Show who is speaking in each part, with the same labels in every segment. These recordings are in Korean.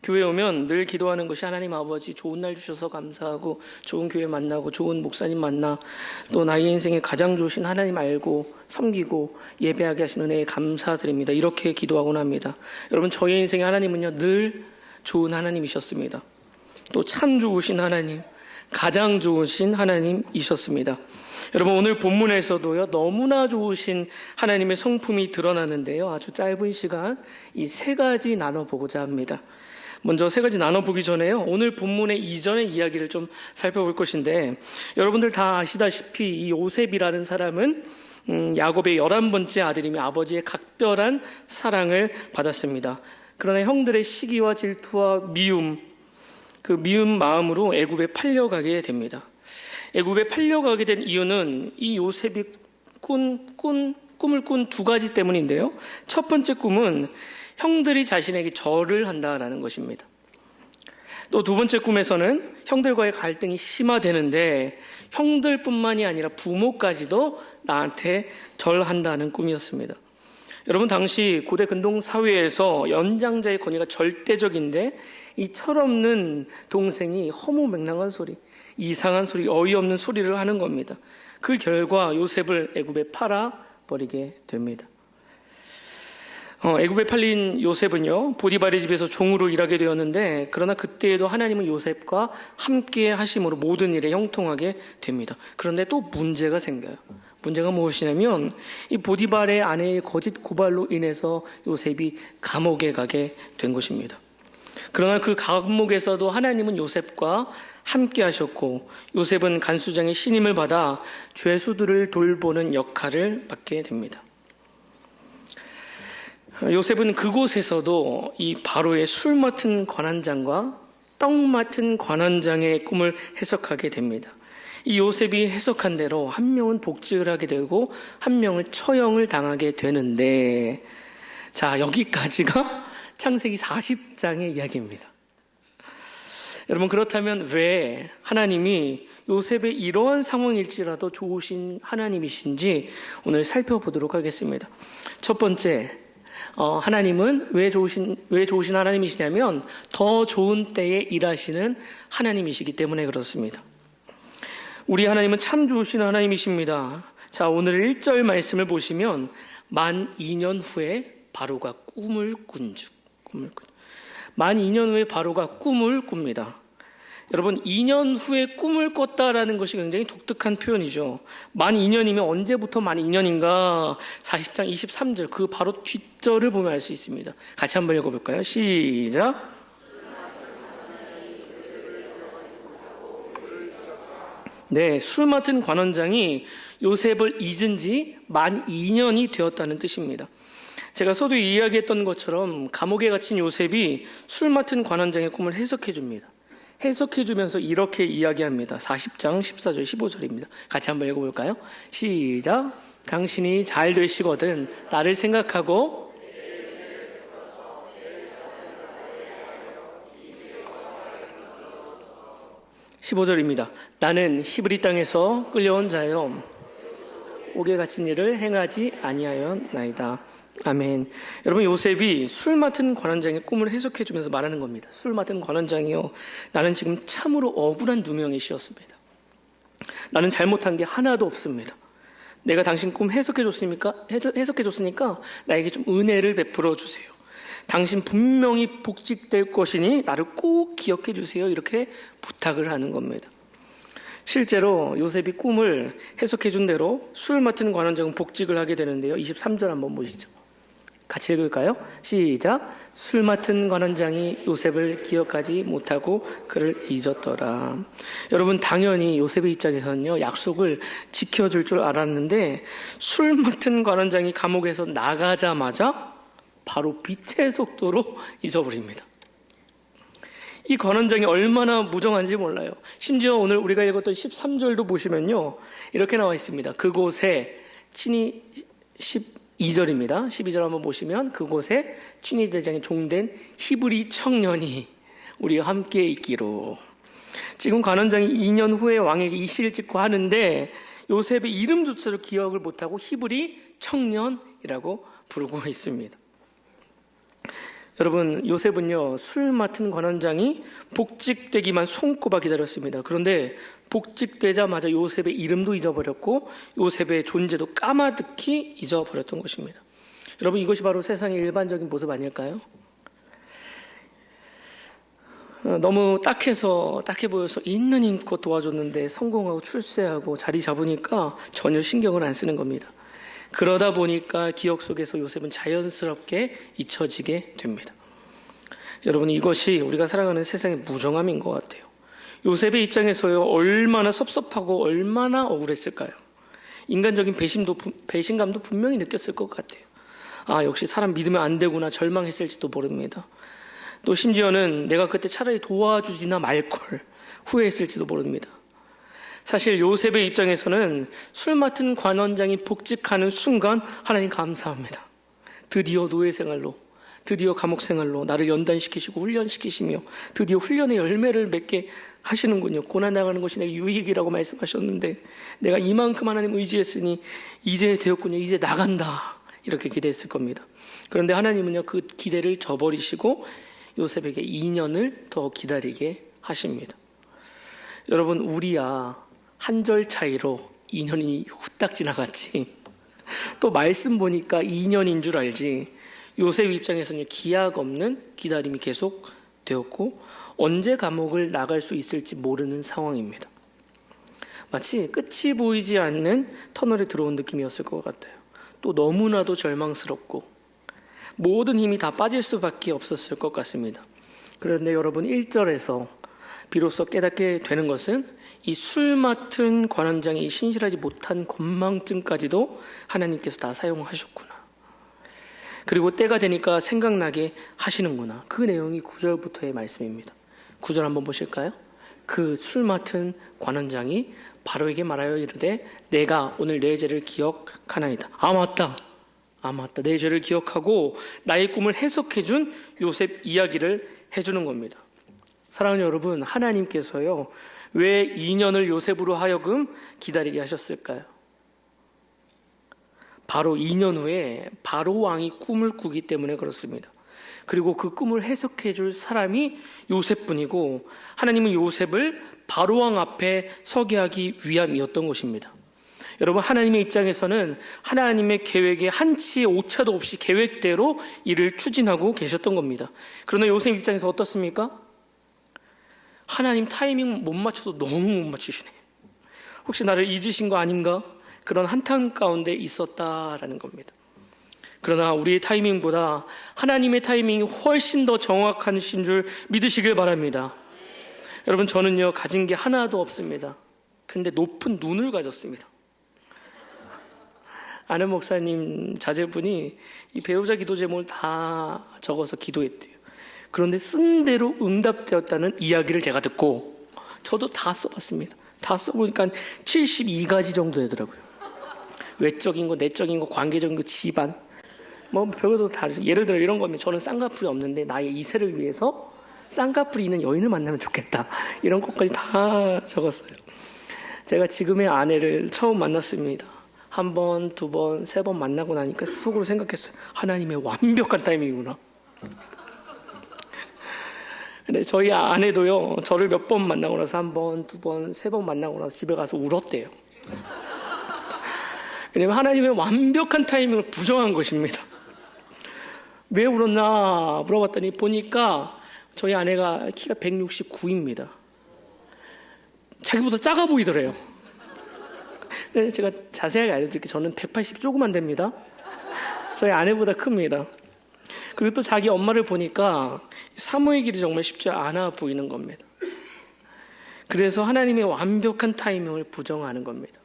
Speaker 1: 교회 오면 늘 기도하는 것이 하나님 아버지 좋은 날 주셔서 감사하고 좋은 교회 만나고 좋은 목사님 만나 또 나의 인생에 가장 좋으신 하나님 알고 섬기고 예배하게 하신 은혜에 감사드립니다. 이렇게 기도하곤 합니다. 여러분, 저의 인생의 하나님은요 늘 좋은 하나님이셨습니다. 또 참 좋으신 하나님, 가장 좋으신 하나님이셨습니다. 여러분, 오늘 본문에서도요 너무나 좋으신 하나님의 성품이 드러나는데요, 아주 짧은 시간 이 세 가지 나눠보고자 합니다. 먼저 세 가지 나눠보기 전에요, 오늘 본문의 이전의 이야기를 좀 살펴볼 것인데, 여러분들 다 아시다시피 이 요셉이라는 사람은 야곱의 11번째 아들이며 아버지의 각별한 사랑을 받았습니다. 그러나 형들의 시기와 질투와 미움, 그 미운 마음으로 애굽에 팔려가게 됩니다. 애굽에 팔려가게 된 이유는 이 요셉이 꿈을 꾼 두 가지 때문인데요. 첫 번째 꿈은 형들이 자신에게 절을 한다라는 것입니다. 또 두 번째 꿈에서는 형들과의 갈등이 심화되는데 형들뿐만이 아니라 부모까지도 나한테 절한다는 꿈이었습니다. 여러분, 당시 고대 근동 사회에서 연장자의 권위가 절대적인데 이 철없는 동생이 허무맹랑한 소리, 이상한 소리, 어이없는 소리를 하는 겁니다. 그 결과 요셉을 애굽에 팔아버리게 됩니다. 애굽에 팔린 요셉은요 보디발의 집에서 종으로 일하게 되었는데, 그러나 그때에도 하나님은 요셉과 함께 하심으로 모든 일에 형통하게 됩니다. 그런데 또 문제가 생겨요. 문제가 무엇이냐면 이 보디발의 아내의 거짓 고발로 인해서 요셉이 감옥에 가게 된 것입니다. 그러나 그 감옥에서도 하나님은 요셉과 함께 하셨고, 요셉은 간수장의 신임을 받아 죄수들을 돌보는 역할을 맡게 됩니다. 요셉은 그곳에서도 이 바로의 술 맡은 관원장과 떡 맡은 관원장의 꿈을 해석하게 됩니다. 이 요셉이 해석한 대로 한 명은 복직을 하게 되고 한 명은 처형을 당하게 되는데, 자, 여기까지가 창세기 40장의 이야기입니다. 여러분, 그렇다면 왜 하나님이 요셉의 이러한 상황일지라도 좋으신 하나님이신지 오늘 살펴보도록 하겠습니다. 첫 번째, 하나님은 왜 좋으신 하나님이시냐면 더 좋은 때에 일하시는 하나님이시기 때문에 그렇습니다. 우리 하나님은 참 좋으신 하나님이십니다. 자, 오늘 1절 말씀을 보시면 만 2년 후에 바로가 꿈을 꾼 만 2년 후에 바로가 꿈을 꿉니다. 여러분, 2년 후에 꿈을 꿨다라는 것이 굉장히 독특한 표현이죠. 만 2년이면 언제부터 만 2년인가? 40장 23절, 그 바로 뒷절을 보면 알 수 있습니다. 같이 한번 읽어볼까요? 시작. 네, 술 맡은 관원장이 요셉을 잊은 지 만 2년이 되었다는 뜻입니다. 제가 서두에 이야기했던 것처럼 감옥에 갇힌 요셉이 술 맡은 관원장의 꿈을 해석해 줍니다. 해석해 주면서 이렇게 이야기합니다. 40장 14절 15절입니다. 같이 한번 읽어볼까요? 시작. 당신이 잘 되시거든 나를 생각하고 15절입니다. 나는 히브리 땅에서 끌려온 자요 옥에 갇힌 일을 행하지 아니하였나이다. 아멘. 여러분, 요셉이 술 맡은 관원장의 꿈을 해석해 주면서 말하는 겁니다. 술 맡은 관원장이요, 나는 지금 참으로 억울한 누명이 씌었습니다. 나는 잘못한 게 하나도 없습니다. 내가 당신 꿈 해석해 줬으니까 나에게 좀 은혜를 베풀어 주세요. 당신 분명히 복직될 것이니 나를 꼭 기억해 주세요. 이렇게 부탁을 하는 겁니다. 실제로 요셉이 꿈을 해석해 준 대로 술 맡은 관원장은 복직을 하게 되는데요. 23절 한번 보시죠. 같이 읽을까요? 시작. 술 맡은 관원장이 요셉을 기억하지 못하고 그를 잊었더라. 여러분, 당연히 요셉의 입장에서는요, 약속을 지켜줄 줄 알았는데 술 맡은 관원장이 감옥에서 나가자마자 바로 빛의 속도로 잊어버립니다. 이 관원장이 얼마나 무정한지 몰라요. 심지어 오늘 우리가 읽었던 13절도 보시면요, 이렇게 나와 있습니다. 그곳에 친히 12절입니다. 12절 한번 보시면 그곳에 친위 대장에 종된 히브리 청년이 우리와 함께 있기로. 지금 관원장이 2년 후에 왕에게 이 시를 찍고 하는데 요셉의 이름조차도 기억을 못하고 히브리 청년이라고 부르고 있습니다. 여러분, 요셉은요, 술 맡은 관원장이 복직되기만 손꼽아 기다렸습니다. 그런데 복직되자마자 요셉의 이름도 잊어버렸고 요셉의 존재도 까마득히 잊어버렸던 것입니다. 여러분, 이것이 바로 세상의 일반적인 모습 아닐까요? 너무 딱해 보여서 있는 힘껏 도와줬는데 성공하고 출세하고 자리 잡으니까 전혀 신경을 안 쓰는 겁니다. 그러다 보니까 기억 속에서 요셉은 자연스럽게 잊혀지게 됩니다. 여러분, 이것이 우리가 살아가는 세상의 무정함인 것 같아요. 요셉의 입장에서요, 얼마나 섭섭하고 얼마나 억울했을까요? 인간적인 배신감도 분명히 느꼈을 것 같아요. 아, 역시 사람 믿으면 안 되구나 절망했을지도 모릅니다. 또 심지어는 내가 그때 차라리 도와주지나 말걸 후회했을지도 모릅니다. 사실 요셉의 입장에서는 술 맡은 관원장이 복직하는 순간 하나님 감사합니다. 드디어 노예 생활로, 드디어 감옥 생활로 나를 연단시키시고 훈련시키시며 드디어 훈련의 열매를 맺게 하시는군요. 고난당하는 것이 내 유익이라고 말씀하셨는데 내가 이만큼 하나님 의지했으니 이제 되었군요. 이제 나간다. 이렇게 기대했을 겁니다. 그런데 하나님은요, 그 기대를 저버리시고 요셉에게 2년을 더 기다리게 하십니다. 여러분, 우리야 한 절 차이로 2년이 후딱 지나갔지. 또 말씀 보니까 2년인 줄 알지. 요셉 입장에서는 기약 없는 기다림이 계속 되었고 언제 감옥을 나갈 수 있을지 모르는 상황입니다. 마치 끝이 보이지 않는 터널에 들어온 느낌이었을 것 같아요. 또 너무나도 절망스럽고 모든 힘이 다 빠질 수밖에 없었을 것 같습니다. 그런데 여러분, 1절에서 비로소 깨닫게 되는 것은 이 술 맡은 관원장이 신실하지 못한 건망증까지도 하나님께서 다 사용하셨구나. 그리고 때가 되니까 생각나게 하시는구나. 그 내용이 9절부터의 말씀입니다. 9절 한번 보실까요? 그 술 맡은 관원장이 바로에게 말하여 이르되 내가 오늘 내 죄를 기억하나이다. 아 맞다. 내 죄를 기억하고 나의 꿈을 해석해준 요셉 이야기를 해주는 겁니다. 사랑하는 여러분, 하나님께서요, 왜 2년을 요셉으로 하여금 기다리게 하셨을까요? 바로 2년 후에 바로 왕이 꿈을 꾸기 때문에 그렇습니다. 그리고 그 꿈을 해석해 줄 사람이 요셉뿐이고 하나님은 요셉을 바로 왕 앞에 서게 하기 위함이었던 것입니다. 여러분, 하나님의 입장에서는 하나님의 계획에 한치의 오차도 없이 계획대로 일을 추진하고 계셨던 겁니다. 그러나 요셉 입장에서 어떻습니까? 하나님 타이밍 못 맞춰서 너무 못 맞추시네. 혹시 나를 잊으신 거 아닌가? 그런 한탄 가운데 있었다라는 겁니다. 그러나 우리의 타이밍보다 하나님의 타이밍이 훨씬 더 정확하신 줄 믿으시길 바랍니다. 여러분, 저는요, 가진 게 하나도 없습니다. 근데 높은 눈을 가졌습니다. 아는 목사님 자제분이 이 배우자 기도 제목을 다 적어서 기도했대요. 그런데 쓴 대로 응답되었다는 이야기를 제가 듣고 저도 다 써봤습니다. 다 써보니까 72가지 정도 되더라고요. 외적인 거, 내적인 거, 관계적인 거, 집안, 뭐 별것도 다. 예를 들어 이런 거면 저는 쌍꺼풀이 없는데 나의 이세를 위해서 쌍꺼풀이 있는 여인을 만나면 좋겠다. 이런 것까지 다 적었어요. 제가 지금의 아내를 처음 만났습니다. 한 번, 두 번, 세 번 만나고 나니까 속으로 생각했어요. 하나님의 완벽한 타이밍이구나. 근데 저희 아내도요, 저를 몇 번 만나고 나서 한 번, 두 번, 세 번 만나고 나서 집에 가서 울었대요. 왜냐면 하나님의 완벽한 타이밍을 부정한 것입니다. 왜 울었나 물어봤더니 보니까 저희 아내가 키가 169입니다. 자기보다 작아 보이더래요. 제가 자세하게 알려드릴게요. 저는 180 조금만 됩니다. 저희 아내보다 큽니다. 그리고 또 자기 엄마를 보니까 사모의 길이 정말 쉽지 않아 보이는 겁니다. 그래서 하나님의 완벽한 타이밍을 부정하는 겁니다.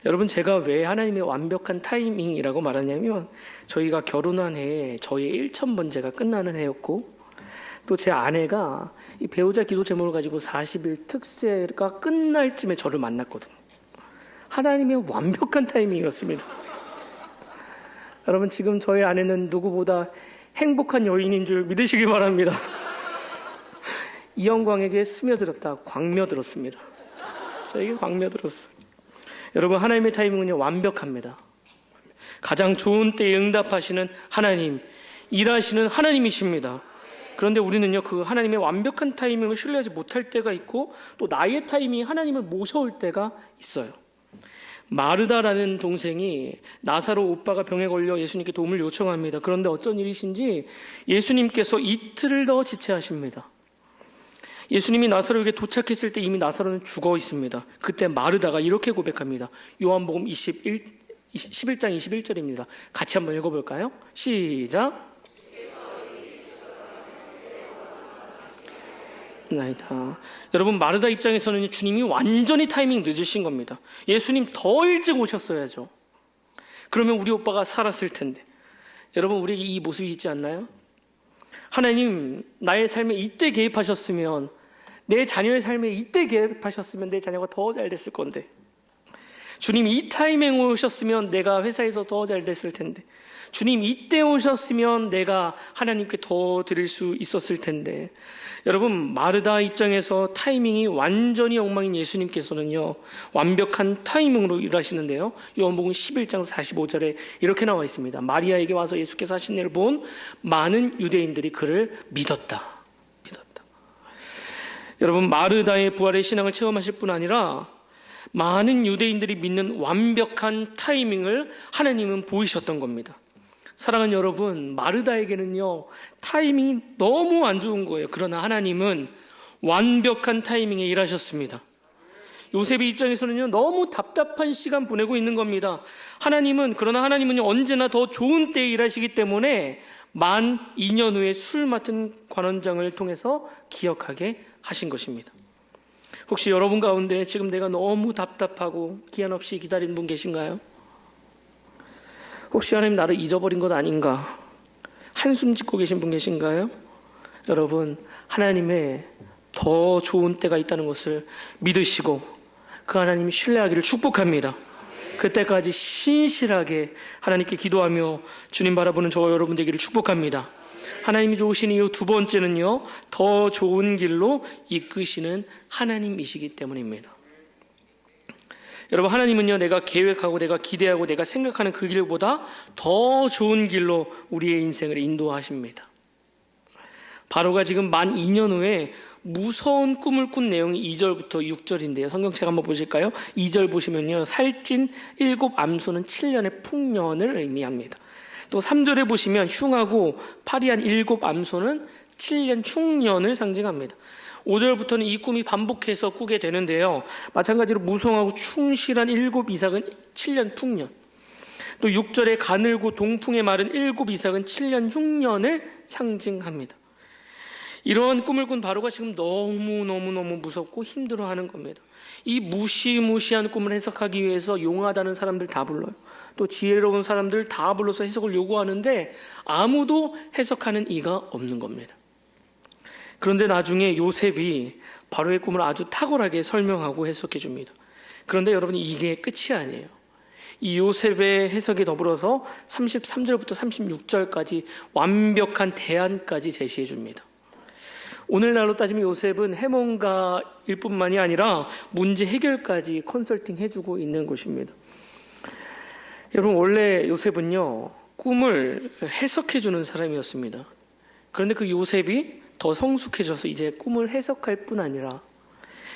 Speaker 1: 여러분, 제가 왜 하나님의 완벽한 타이밍이라고 말하냐면 저희가 결혼한 해에 저의 1000번째가 끝나는 해였고 또 제 아내가 이 배우자 기도 제목을 가지고 40일 특세가 끝날 쯤에 저를 만났거든요. 하나님의 완벽한 타이밍이었습니다. 여러분, 지금 저희 아내는 누구보다 행복한 여인인 줄 믿으시기 바랍니다. 이 영광에게 스며들었다, 광며들었습니다. 저에게 광며들었어요. 여러분, 하나님의 타이밍은요, 완벽합니다. 가장 좋은 때에 응답하시는 하나님, 일하시는 하나님이십니다. 그런데 우리는요, 그 하나님의 완벽한 타이밍을 신뢰하지 못할 때가 있고, 또 나의 타이밍이 하나님을 모셔올 때가 있어요. 마르다라는 동생이 나사로 오빠가 병에 걸려 예수님께 도움을 요청합니다. 그런데 어쩐 일이신지 예수님께서 이틀을 더 지체하십니다. 예수님이 나사로에게 도착했을 때 이미 나사로는 죽어 있습니다. 그때 마르다가 이렇게 고백합니다. 요한복음 11장 21절입니다. 같이 한번 읽어볼까요? 시작. 나이다. 여러분, 마르다 입장에서는 주님이 완전히 타이밍 늦으신 겁니다. 예수님 더 일찍 오셨어야죠. 그러면 우리 오빠가 살았을 텐데. 여러분, 우리에게 이 모습이 있지 않나요? 하나님, 나의 삶에 이때 개입하셨으면, 내 자녀의 삶에 이때 개입하셨으면 내 자녀가 더 잘 됐을 건데, 주님이 이 타이밍에 오셨으면 내가 회사에서 더 잘 됐을 텐데, 주님 이때 오셨으면 내가 하나님께 더 드릴 수 있었을 텐데. 여러분, 마르다 입장에서 타이밍이 완전히 엉망인 예수님께서는요, 완벽한 타이밍으로 일하시는데요, 요한복음 11장 45절에 이렇게 나와 있습니다. 마리아에게 와서 예수께서 하신 일을 본 많은 유대인들이 그를 믿었다. 여러분, 마르다의 부활의 신앙을 체험하실 뿐 아니라 많은 유대인들이 믿는 완벽한 타이밍을 하나님은 보이셨던 겁니다. 사랑하는 여러분, 마르다에게는요, 타이밍이 너무 안 좋은 거예요. 그러나 하나님은 완벽한 타이밍에 일하셨습니다. 요셉의 입장에서는요, 너무 답답한 시간 보내고 있는 겁니다. 그러나 하나님은요, 언제나 더 좋은 때에 일하시기 때문에 만 2년 후에 술 맡은 관원장을 통해서 기억하게 하신 것입니다. 혹시 여러분 가운데 지금 내가 너무 답답하고 기한 없이 기다리는 분 계신가요? 혹시 하나님 나를 잊어버린 것 아닌가? 한숨 짓고 계신 분 계신가요? 여러분, 하나님의 더 좋은 때가 있다는 것을 믿으시고 그 하나님 신뢰하기를 축복합니다. 그때까지 신실하게 하나님께 기도하며 주님 바라보는 저와 여러분 되기를 축복합니다. 하나님이 좋으신 이유 두 번째는요, 더 좋은 길로 이끄시는 하나님이시기 때문입니다. 여러분, 하나님은요, 내가 계획하고 내가 기대하고 내가 생각하는 그 길보다 더 좋은 길로 우리의 인생을 인도하십니다. 바로가 지금 만 2년 후에 무서운 꿈을 꾼 내용이 2절부터 6절인데요. 성경책 한번 보실까요? 2절 보시면요, 살찐 7 암소는 7년의 풍년을 의미합니다. 또 3절에 보시면 흉하고 파리한 7 암소는 7년 충년을 상징합니다. 5절부터는 이 꿈이 반복해서 꾸게 되는데요, 마찬가지로 무성하고 충실한 7 이삭은 7년 풍년, 또 6절에 가늘고 동풍에 마른 7 이삭은 7년 흉년을 상징합니다. 이러한 꿈을 꾼 바로가 지금 너무너무 무섭고 힘들어하는 겁니다. 이 무시무시한 꿈을 해석하기 위해서 용하다는 사람들 다 불러요. 또 지혜로운 사람들 다 불러서 해석을 요구하는데 아무도 해석하는 이가 없는 겁니다. 그런데 나중에 요셉이 바로의 꿈을 아주 탁월하게 설명하고 해석해 줍니다. 그런데 여러분, 이게 끝이 아니에요. 이 요셉의 해석에 더불어서 33절부터 36절까지 완벽한 대안까지 제시해 줍니다. 오늘날로 따지면 요셉은 해몽가일 뿐만이 아니라 문제 해결까지 컨설팅 해주고 있는 곳입니다. 여러분, 원래 요셉은요, 꿈을 해석해주는 사람이었습니다. 그런데 그 요셉이 더 성숙해져서 이제 꿈을 해석할 뿐 아니라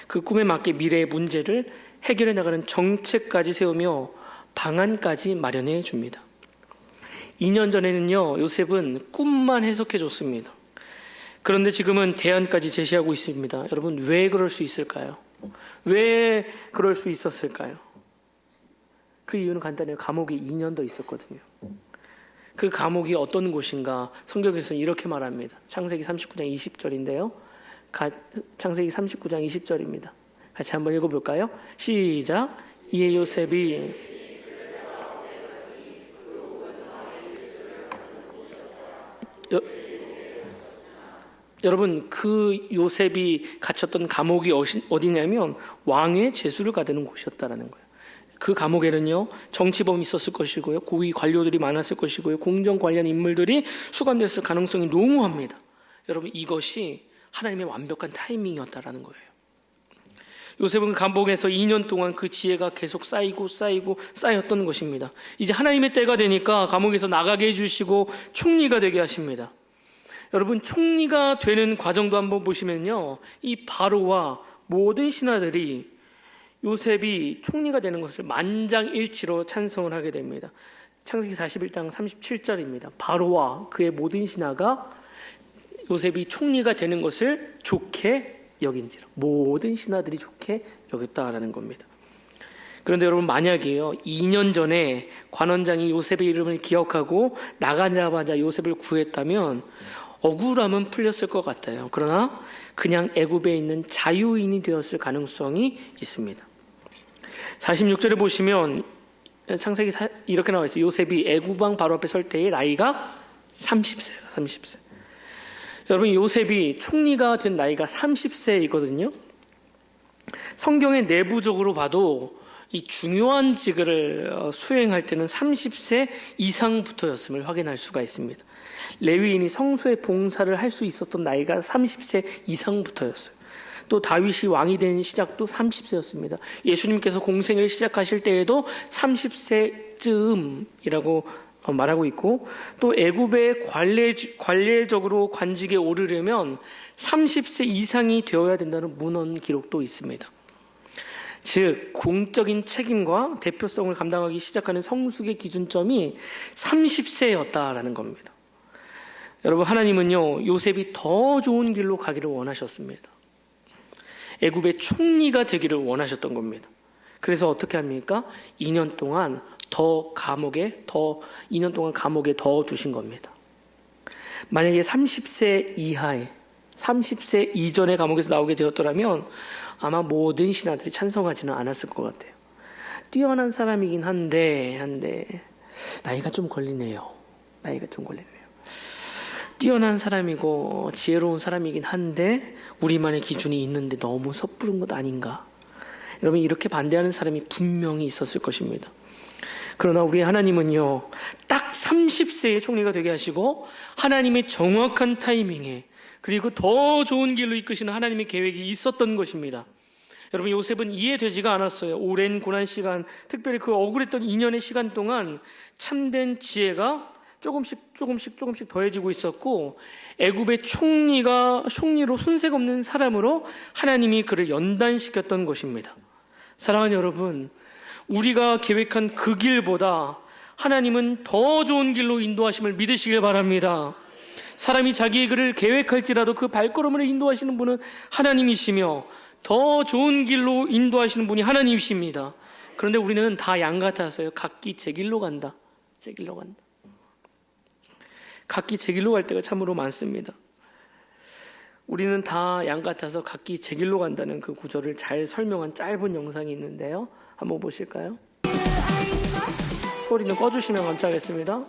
Speaker 1: 그 꿈에 맞게 미래의 문제를 해결해 나가는 정책까지 세우며 방안까지 마련해 줍니다. 2년 전에는요, 요셉은 꿈만 해석해 줬습니다. 그런데 지금은 대안까지 제시하고 있습니다. 여러분, 왜 그럴 수 있을까요? 왜 그럴 수 있었을까요? 그 이유는 간단해요. 감옥에 2년 더 있었거든요. 그 감옥이 어떤 곳인가 성경에서는 이렇게 말합니다. 창세기 39장 20절인데요. 창세기 39장 20절입니다. 같이 한번 읽어볼까요? 시작. 이에 요셉이 여러분, 그 요셉이 갇혔던 감옥이 어디냐면 왕의 제수를 가두는 곳이었다라는 거예요. 그 감옥에는요, 정치범이 있었을 것이고요, 고위 관료들이 많았을 것이고요, 공정 관련 인물들이 수감됐을 가능성이 농후합니다. 여러분, 이것이 하나님의 완벽한 타이밍이었다라는 거예요. 요셉은 감옥에서 2년 동안 그 지혜가 계속 쌓이고 쌓였던 것입니다. 이제 하나님의 때가 되니까 감옥에서 나가게 해주시고 총리가 되게 하십니다. 여러분, 총리가 되는 과정도 한번 보시면요, 이 바로와 모든 신하들이 요셉이 총리가 되는 것을 만장일치로 찬성을 하게 됩니다. 창세기 41장 37절입니다. 바로와 그의 모든 신하가 요셉이 총리가 되는 것을 좋게 여긴지라. 모든 신하들이 좋게 여겼다라는 겁니다. 그런데 여러분, 만약에요, 2년 전에 관원장이 요셉의 이름을 기억하고 나가자마자 요셉을 구했다면 억울함은 풀렸을 것 같아요. 그러나 그냥 애굽에 있는 자유인이 되었을 가능성이 있습니다. 46절에 보시면 창세기 이렇게 나와 있어요. 요셉이 애굽 왕 바로 앞에 설 때의 나이가 30세예요. 30세. 여러분, 요셉이 총리가 된 나이가 30세이거든요. 성경의 내부적으로 봐도 이 중요한 직을 수행할 때는 30세 이상부터였음을 확인할 수가 있습니다. 레위인이 성소의 봉사를 할 수 있었던 나이가 30세 이상부터였어요. 또 다윗이 왕이 된 시작도 30세였습니다. 예수님께서 공생을 시작하실 때에도 30세쯤이라고 말하고 있고, 또 애굽의 관례적으로 관직에 오르려면 30세 이상이 되어야 된다는 문헌 기록도 있습니다. 즉, 공적인 책임과 대표성을 감당하기 시작하는 성숙의 기준점이 30세였다라는 겁니다. 여러분, 하나님은요, 요셉이 더 좋은 길로 가기를 원하셨습니다. 애굽의 총리가 되기를 원하셨던 겁니다. 그래서 어떻게 합니까? 2년 동안 감옥에 더 두신 겁니다. 만약에 30세 이하에, 30세 이전에 감옥에서 나오게 되었더라면 아마 모든 신하들이 찬성하지는 않았을 것 같아요. 뛰어난 사람이긴 한데 나이가 좀 걸리네요. 뛰어난 사람이고 지혜로운 사람이긴 한데 우리만의 기준이 있는데 너무 섣부른 것 아닌가. 여러분, 이렇게 반대하는 사람이 분명히 있었을 것입니다. 그러나 우리 하나님은요, 딱 30세의 총리가 되게 하시고 하나님의 정확한 타이밍에, 그리고 더 좋은 길로 이끄시는 하나님의 계획이 있었던 것입니다. 여러분, 요셉은 이해되지가 않았어요. 오랜 고난 시간, 특별히 그 억울했던 2년의 시간 동안 참된 지혜가 조금씩 더해지고 있었고, 애굽의 총리로 손색 없는 사람으로 하나님이 그를 연단시켰던 것입니다. 사랑하는 여러분, 우리가 계획한 그 길보다 하나님은 더 좋은 길로 인도하심을 믿으시길 바랍니다. 사람이 자기의 길을 계획할지라도 그 발걸음을 인도하시는 분은 하나님이시며 더 좋은 길로 인도하시는 분이 하나님이십니다. 그런데 우리는 다 양 같아서요, 각기 제 길로 간다. 각기 제 길로 갈 때가 참으로 많습니다. 우리는 다 양 같아서 각기 제 길로 간다는 그 구절을 잘 설명한 짧은 영상이 있는데요. 한번 보실까요? 소리는 꺼주시면 감사하겠습니다.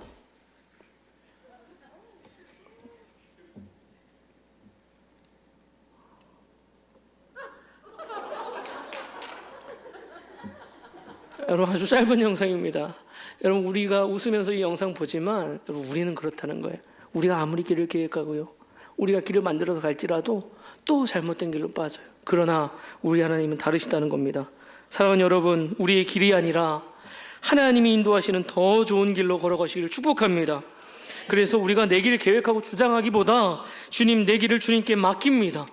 Speaker 1: 여러분, 아주 짧은 영상입니다. 여러분, 우리가 웃으면서 이 영상 보지만 여러분, 우리는 그렇다는 거예요. 우리가 아무리 길을 계획하고요, 우리가 길을 만들어서 갈지라도 또 잘못된 길로 빠져요. 그러나 우리 하나님은 다르시다는 겁니다. 사랑하는 여러분, 우리의 길이 아니라 하나님이 인도하시는 더 좋은 길로 걸어가시기를 축복합니다. 그래서 우리가 내 길을 계획하고 주장하기보다 주님, 내 길을 주님께 맡깁니다.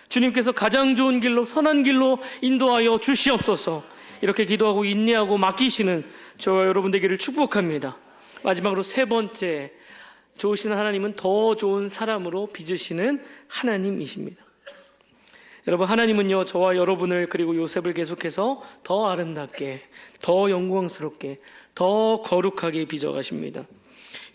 Speaker 1: 주님께서 가장 좋은 길로, 선한 길로 인도하여 주시옵소서. 이렇게 기도하고 인내하고 맡기시는 저와 여러분 되기를 축복합니다. 마지막으로 세 번째, 좋으신 하나님은 더 좋은 사람으로 빚으시는 하나님이십니다. 여러분, 하나님은요, 저와 여러분을, 그리고 요셉을 계속해서 더 아름답게, 더 영광스럽게, 더 거룩하게 빚어가십니다.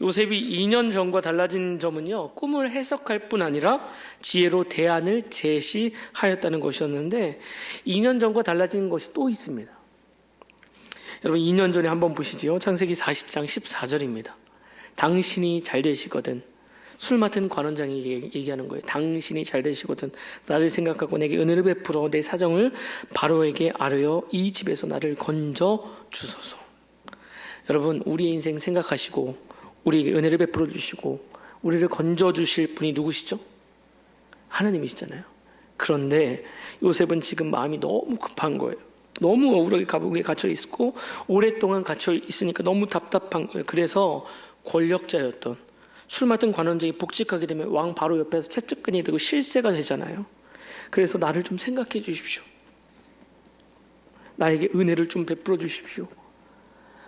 Speaker 1: 요셉이 2년 전과 달라진 점은요, 꿈을 해석할 뿐 아니라 지혜로 대안을 제시하였다는 것이었는데, 2년 전과 달라진 것이 또 있습니다. 여러분, 2년 전에 한번 보시지요. 창세기 40장 14절입니다. 당신이 잘 되시거든. 술 맡은 관원장이 얘기하는 거예요. 당신이 잘 되시거든 나를 생각하고 내게 은혜를 베풀어 내 사정을 바로에게 아뢰어 이 집에서 나를 건져 주소서. 여러분, 우리의 인생 생각하시고 우리에게 은혜를 베풀어 주시고 우리를 건져 주실 분이 누구시죠? 하나님이시잖아요. 그런데 요셉은 지금 마음이 너무 급한 거예요. 너무 억울하게 감옥에 갇혀 있고 오랫동안 갇혀 있으니까 너무 답답한 거예요. 그래서 권력자였던 술 맡은 관원장이 복직하게 되면 왕 바로 옆에서 채찍근이 되고 실세가 되잖아요. 그래서 나를 좀 생각해 주십시오. 나에게 은혜를 좀 베풀어 주십시오.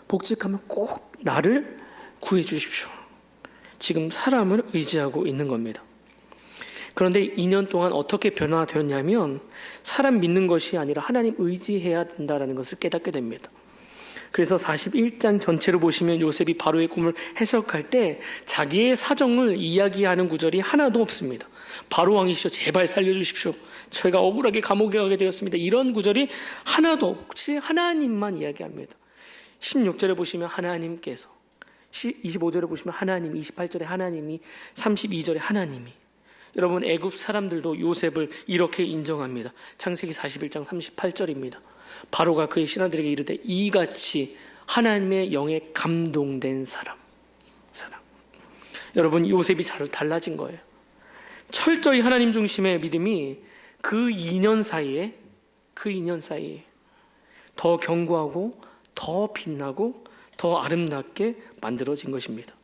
Speaker 1: 복직하면 꼭 나를 구해 주십시오. 지금 사람을 의지하고 있는 겁니다. 그런데 2년 동안 어떻게 변화되었냐면 사람 믿는 것이 아니라 하나님 의지해야 된다는 것을 깨닫게 됩니다. 그래서 41장 전체로 보시면 요셉이 바로의 꿈을 해석할 때 자기의 사정을 이야기하는 구절이 하나도 없습니다. 바로 왕이시여 제발 살려주십시오. 저희가 억울하게 감옥에 가게 되었습니다. 이런 구절이 하나도 없이 하나님만 이야기합니다. 16절에 보시면 하나님께서, 25절에 보시면 하나님, 28절에 하나님이, 32절에 하나님이. 여러분 애굽 사람들도 요셉을 이렇게 인정합니다. 창세기 41장 38절입니다. 바로가 그의 신하들에게 이르되 이같이 하나님의 영에 감동된 사람. 여러분 요셉이 잘 달라진 거예요. 철저히 하나님 중심의 믿음이 그 2년 사이에 더 견고하고 더 빛나고 더 아름답게 만들어진 것입니다.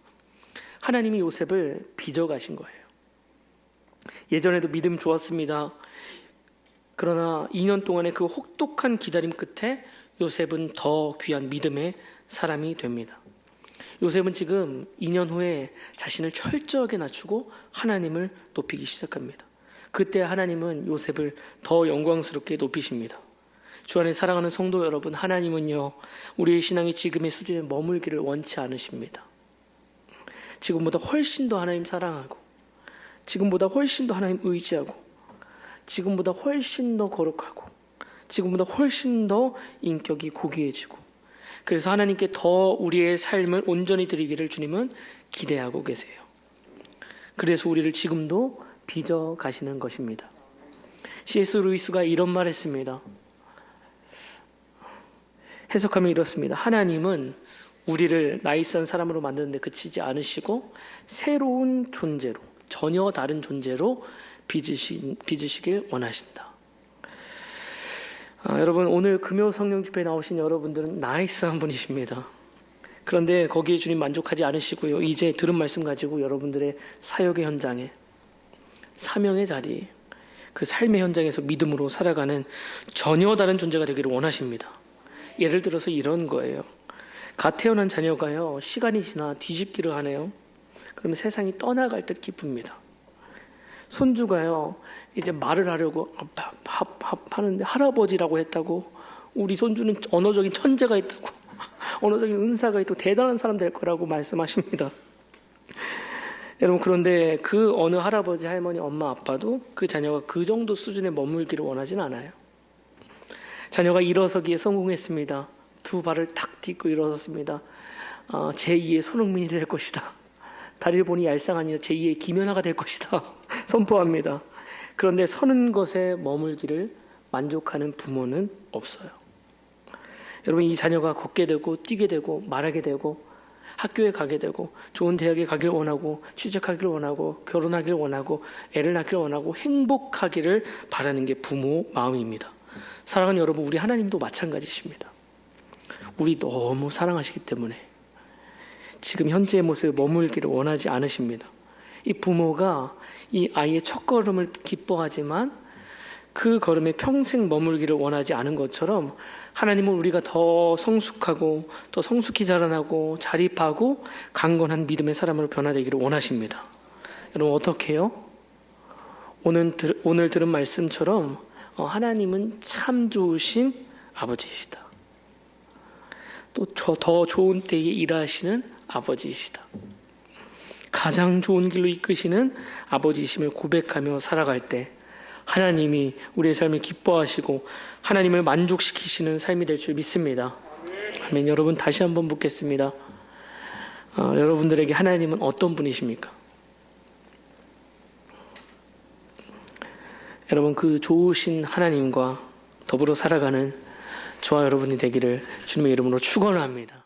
Speaker 1: 하나님이 요셉을 빚어가신 거예요. 예전에도 믿음 좋았습니다. 그러나 2년 동안의 그 혹독한 기다림 끝에 요셉은 더 귀한 믿음의 사람이 됩니다. 요셉은 지금 2년 후에 자신을 철저하게 낮추고 하나님을 높이기 시작합니다. 그때 하나님은 요셉을 더 영광스럽게 높이십니다. 주 안에 사랑하는 성도 여러분, 하나님은요 우리의 신앙이 지금의 수준에 머물기를 원치 않으십니다. 지금보다 훨씬 더 하나님 사랑하고, 지금보다 훨씬 더 하나님 의지하고, 지금보다 훨씬 더 거룩하고, 지금보다 훨씬 더 인격이 고귀해지고, 그래서 하나님께 더 우리의 삶을 온전히 드리기를 주님은 기대하고 계세요. 그래서 우리를 지금도 빚어 가시는 것입니다. C.S. 루이스가 이런 말 했습니다. 해석하면 이렇습니다. 하나님은 우리를 나이스한 사람으로 만드는 데 그치지 않으시고 새로운 존재로, 전혀 다른 존재로 빚으시길 원하신다. 여러분 오늘 금요 성령 집회에 나오신 여러분들은 나이스한 분이십니다. 그런데 거기에 주님 만족하지 않으시고요. 이제 들은 말씀 가지고 여러분들의 사역의 현장에, 사명의 자리, 그 삶의 현장에서 믿음으로 살아가는 전혀 다른 존재가 되기를 원하십니다. 예를 들어서 이런 거예요. 갓 태어난 자녀가요 시간이 지나 뒤집기를 하네요. 그러면 세상이 떠나갈 듯 기쁩니다. 손주가요 이제 말을 하려고 하는데 할아버지라고 했다고, 우리 손주는 언어적인 천재가 있다고, 언어적인 은사가 있고 대단한 사람 될 거라고 말씀하십니다. 여러분 그런데 그 어느 할아버지, 할머니, 엄마, 아빠도 그 자녀가 그 정도 수준에 머물기를 원하진 않아요. 자녀가 일어서기에 성공했습니다. 두 발을 탁 딛고 일어섰습니다. 제2의 손흥민이 될 것이다. 다리를 보니 얄쌍하니 제2의 김연아가 될 것이다. 선포합니다. 그런데 서는 것에 머물기를 만족하는 부모는 없어요. 여러분 이 자녀가 걷게 되고 뛰게 되고 말하게 되고 학교에 가게 되고 좋은 대학에 가길 원하고 취직하기를 원하고 결혼하기를 원하고 애를 낳기를 원하고 행복하기를 바라는 게 부모 마음입니다. 사랑하는 여러분, 우리 하나님도 마찬가지십니다. 우리 너무 사랑하시기 때문에 지금 현재의 모습에 머물기를 원하지 않으십니다. 이 부모가 이 아이의 첫 걸음을 기뻐하지만 그 걸음에 평생 머물기를 원하지 않은 것처럼 하나님은 우리가 더 성숙하고 더 성숙히 자라나고 자립하고 강건한 믿음의 사람으로 변화되기를 원하십니다. 여러분 어떻게 해요? 오늘 들은 말씀처럼 하나님은 참 좋으신 아버지이시다. 또 더 좋은 때에 일하시는 아버지이시다. 가장 좋은 길로 이끄시는 아버지이심을 고백하며 살아갈 때 하나님이 우리의 삶을 기뻐하시고 하나님을 만족시키시는 삶이 될 줄 믿습니다. 아멘. 여러분 다시 한번 묻겠습니다. 여러분들에게 하나님은 어떤 분이십니까? 여러분 그 좋으신 하나님과 더불어 살아가는 저와 여러분이 되기를 주님의 이름으로 축원합니다.